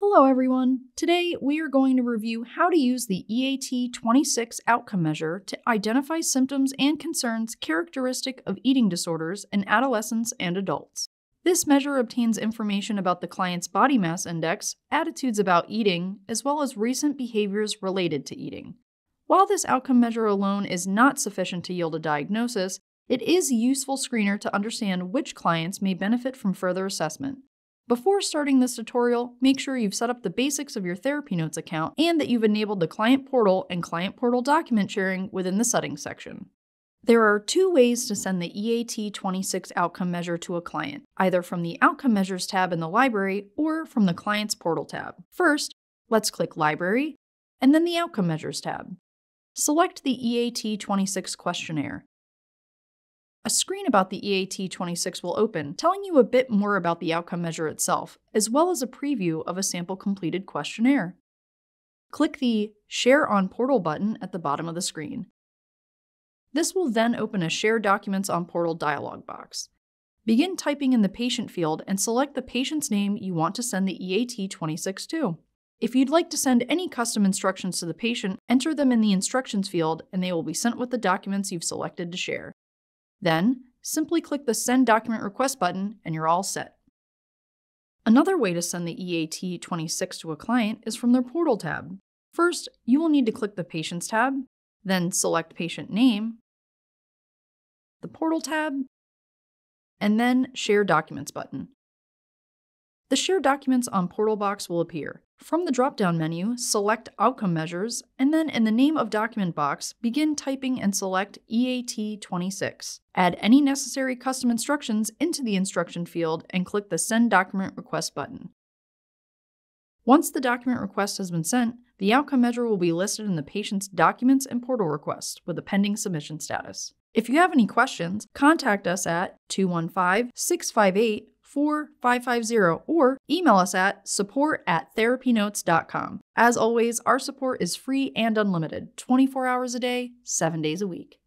Hello everyone! Today we are going to review how to use the EAT-26 outcome measure to identify symptoms and concerns characteristic of eating disorders in adolescents and adults. This measure obtains information about the client's body mass index, attitudes about eating, as well as recent behaviors related to eating. While this outcome measure alone is not sufficient to yield a diagnosis, it is a useful screener to understand which clients may benefit from further assessment. Before starting this tutorial, make sure you've set up the basics of your TherapyNotes account and that you've enabled the Client Portal and Client Portal document sharing within the Settings section. There are two ways to send the EAT-26 outcome measure to a client, either from the Outcome Measures tab in the library or from the Client's Portal tab. First, let's click Library, and then the Outcome Measures tab. Select the EAT-26 questionnaire. A screen about the EAT-26 will open, telling you a bit more about the outcome measure itself, as well as a preview of a sample completed questionnaire. Click the Share on Portal button at the bottom of the screen. This will then open a Share Documents on Portal dialog box. Begin typing in the patient field and select the patient's name you want to send the EAT-26 to. If you'd like to send any custom instructions to the patient, enter them in the Instructions field and they will be sent with the documents you've selected to share. Then, simply click the Send Document Request button and you're all set. Another way to send the EAT-26 to a client is from their Portal tab. First, you will need to click the Patients tab, then select Patient Name, the Portal tab, and then Share Documents button. The Share Documents on Portal box will appear. From the drop-down menu, select Outcome Measures, and then in the Name of Document box, begin typing and select EAT-26. Add any necessary custom instructions into the Instruction field and click the Send Document Request button. Once the document request has been sent, the outcome measure will be listed in the patient's Documents and Portal request with a pending submission status. If you have any questions, contact us at 215-658-4550 or email us at support@therapynotes.com. As always, our support is free and unlimited, 24 hours a day, 7 days a week.